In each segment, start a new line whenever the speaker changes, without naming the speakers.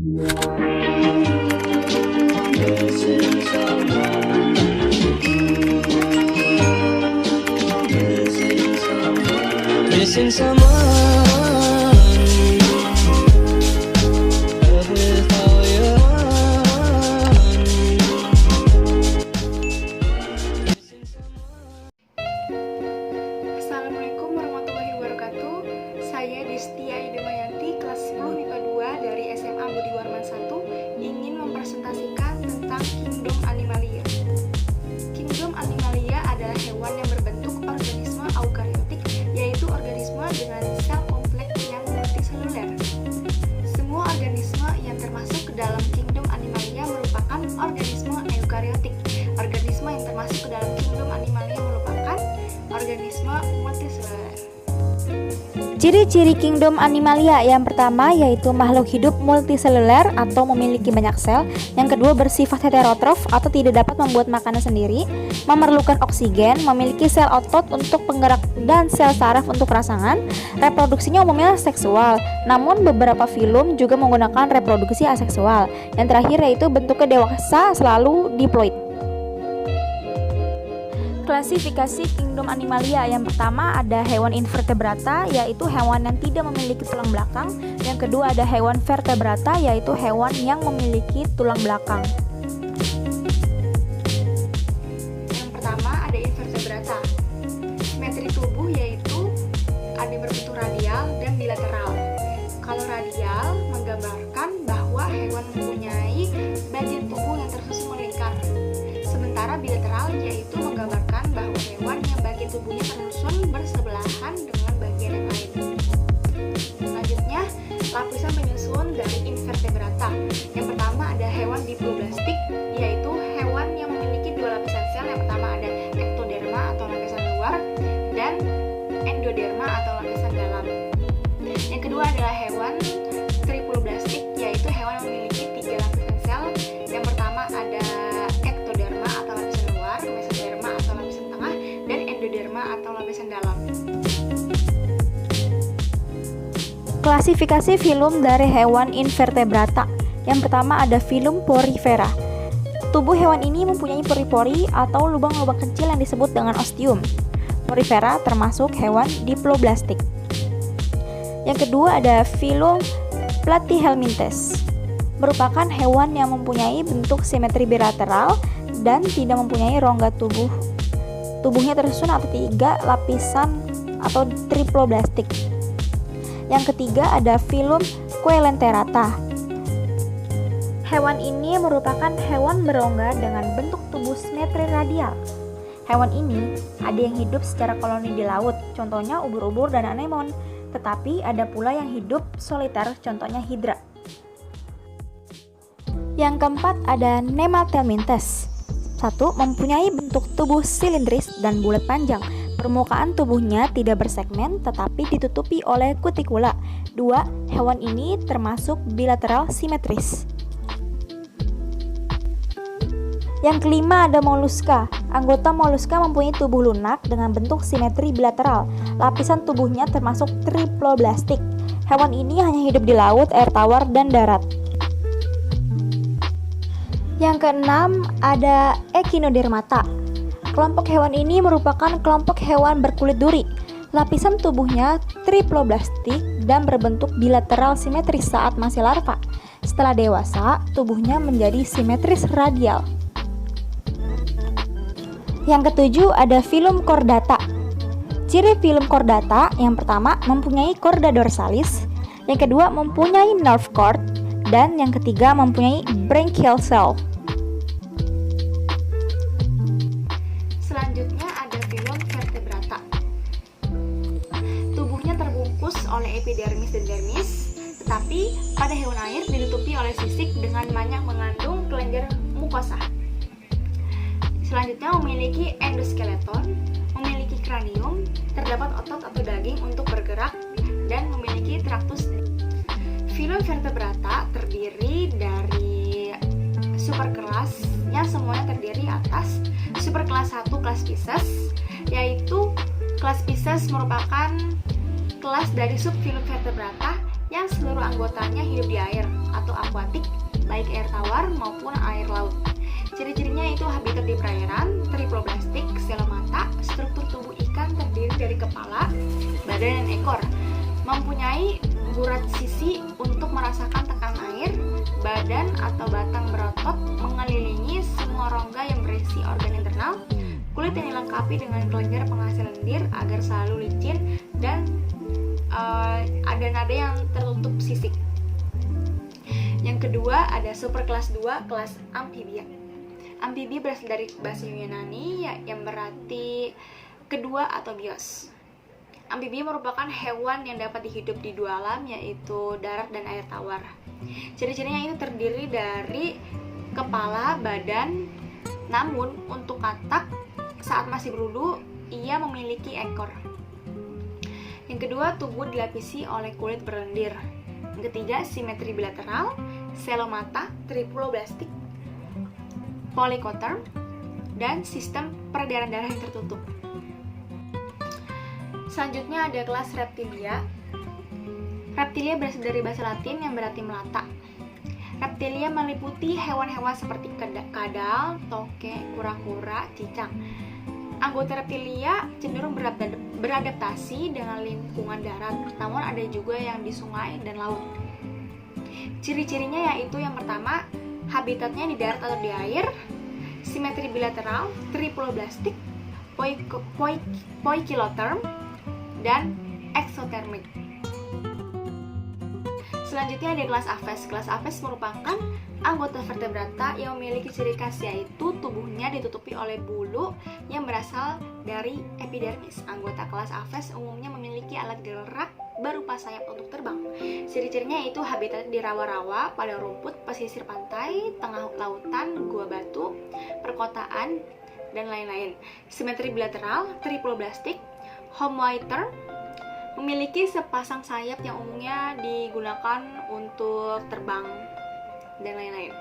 Missing someone without you.
Assalamualaikum warahmatullahi wabarakatuh. Saya Destia Idemayanti, kelas 10 MIPA 2 dari SMA Budi Warman 1, ingin mempresentasikan tentang Kingdom Animalia. Kingdom Animalia adalah hewan yang berbentuk organisme eukariotik, yaitu organisme dengan sel kompleks yang multiseluler. Semua organisme yang termasuk ke dalam Kingdom Animalia merupakan organisme eukariotik. Organisme yang termasuk ke dalam Kingdom Animalia merupakan organisme multiseluler.
Ciri-ciri Kingdom Animalia yang pertama yaitu makhluk hidup multiseluler atau memiliki banyak sel. Yang kedua bersifat heterotrof atau tidak dapat membuat makanan sendiri, memerlukan oksigen, memiliki sel otot untuk penggerak dan sel saraf untuk rangsangan. Reproduksinya umumnya seksual, namun beberapa filum juga menggunakan reproduksi aseksual. Yang terakhir yaitu bentuknya dewasa, selalu diploid. Klasifikasi Kingdom Animalia yang pertama ada hewan invertebrata, yaitu hewan yang tidak memiliki tulang belakang. Yang kedua ada hewan vertebrata, yaitu hewan yang memiliki tulang belakang.
Yang pertama ada invertebrata. Simetri tubuh yaitu ada yang berbentuk radial dan bilateral. Kalau radial menggambarkan bahwa hewan mempunyai bagian tubuh yang tersusun melingkar. Sementara bilateral yaitu menggambarkan bahwa hewan yang bagian tubuhnya tersusun bersebelahan dengan bagian yang lain. Selanjutnya, lapisan penyusun dari invertebrata. Yang pertama ada hewan diploblastik, yaitu hewan yang memiliki dua lapisan sel. Yang pertama ada ektoderma atau lapisan luar dan endoderma atau lapisan dalam. Yang kedua adalah hewan triploblastik, yaitu hewan yang memiliki tiga lapisan sel. Yang pertama ada ektoderma atau lapisan luar, mesoderma atau lapisan tengah, dan endoderma atau lapisan dalam.
Klasifikasi filum dari hewan invertebrata. Yang pertama ada filum Porifera. Tubuh hewan ini mempunyai pori-pori atau lubang-lubang kecil yang disebut dengan ostium. Porifera termasuk hewan diploblastik. Yang kedua ada filum Platyhelminthes. Merupakan hewan yang mempunyai bentuk simetri bilateral dan tidak mempunyai rongga tubuh. Tubuhnya tersusun atas tiga lapisan atau triploblastik. Yang ketiga ada filum Coelenterata. Hewan ini merupakan hewan berongga dengan bentuk tubuh simetri radial. Hewan ini ada yang hidup secara koloni di laut, contohnya ubur-ubur dan anemon. Tetapi ada pula yang hidup soliter, contohnya hidra. Yang keempat ada Nemathelminthes. 1. Mempunyai bentuk tubuh silindris dan bulat panjang. Permukaan tubuhnya tidak bersegmen tetapi ditutupi oleh kutikula. 2. Hewan ini termasuk bilateral simetris. Yang kelima ada Mollusca. Anggota Mollusca mempunyai tubuh lunak dengan bentuk simetri bilateral. Lapisan tubuhnya termasuk triploblastik. Hewan ini hanya hidup di laut, air tawar, dan darat. Yang keenam ada Echinodermata. Kelompok hewan ini merupakan kelompok hewan berkulit duri. Lapisan tubuhnya triploblastik dan berbentuk bilateral simetris saat masih larva. Setelah dewasa, tubuhnya menjadi simetris radial. Yang ketujuh ada filum Chordata. Ciri filum Chordata yang pertama mempunyai chorda dorsalis, yang kedua mempunyai nerve cord, dan yang ketiga mempunyai branchial cell.
Selanjutnya ada filum vertebrata. Tubuhnya terbungkus oleh epidermis dan dermis, tetapi pada hewan air ditutupi oleh sisik dengan banyak mengandung kelenjar mukosa. Selanjutnya memiliki endoskeleton, memiliki kranium, terdapat otot atau daging untuk bergerak, dan memiliki traktus. Filum vertebrata terdiri dari superkelas yang semuanya terdiri atas superkelas 1 kelas Pisces, yaitu kelas Pisces merupakan kelas dari subfilum vertebrata yang seluruh anggotanya hidup di air atau akuatik, baik air tawar maupun air laut. Ciri-cirinya itu habitat di perairan, triploblastik, selomata, struktur tubuh ikan terdiri dari kepala, badan, dan ekor. Mempunyai burat sisi untuk merasakan tekanan air, badan atau batang berotot mengelilingi semua rongga yang berisi organ internal, kulit yang dilengkapi dengan kelenjar penghasil lendir agar selalu licin, dan ada nada yang tertutup sisik. Yang kedua ada superkelas 2, kelas amfibia. Amfibi berasal dari bahasa Yunani yang berarti kedua atau bios. Amfibi merupakan hewan yang dapat hidup di dua alam, yaitu darat dan air tawar. Ciri-cirinya itu terdiri dari kepala, badan, namun untuk katak saat masih berudu ia memiliki ekor. Yang kedua, tubuh dilapisi oleh kulit berlendir. Yang ketiga, simetri bilateral, selomata, triploblastik, polykoterm, dan sistem peredaran darah yang tertutup. Selanjutnya ada kelas reptilia. Reptilia berasal dari bahasa Latin yang berarti melata. Reptilia meliputi hewan-hewan seperti kadal, toke, kura-kura, cicak. Anggota reptilia cenderung beradaptasi dengan lingkungan darat, namun ada juga yang di sungai dan laut. Ciri-cirinya yaitu yang pertama, habitatnya di darat atau di air, simetri bilateral, triploblastik, poikiloterm, dan eksotermik. Selanjutnya ada kelas Aves. Kelas Aves merupakan anggota vertebrata yang memiliki ciri khas, yaitu tubuhnya ditutupi oleh bulu yang berasal dari epidermis. Anggota kelas Aves umumnya memiliki alat gerak berupa sayap untuk terbang. Ciri-cirinya yaitu habitat di rawa-rawa, padang rumput, pesisir pantai, tengah lautan, gua batu, perkotaan, dan lain-lain. Simetri bilateral, triploblastik, homoiter, memiliki sepasang sayap yang umumnya digunakan untuk terbang, dan lain-lain.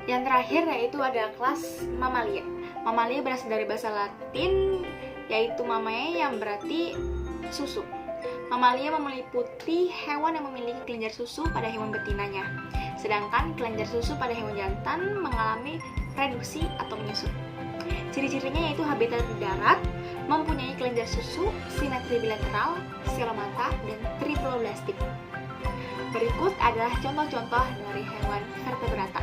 Yang terakhir yaitu ada kelas mamalia. Mamalia berasal dari bahasa Latin yaitu mamae yang berarti susu. Mamalia meliputi hewan yang memiliki kelenjar susu pada hewan betinanya, sedangkan kelenjar susu pada hewan jantan mengalami reduksi atau menyusut. Ciri-cirinya yaitu habitat di darat, mempunyai kelenjar susu, simetri bilateral, selomata, dan triploblastik. Berikut adalah contoh-contoh dari hewan vertebrata.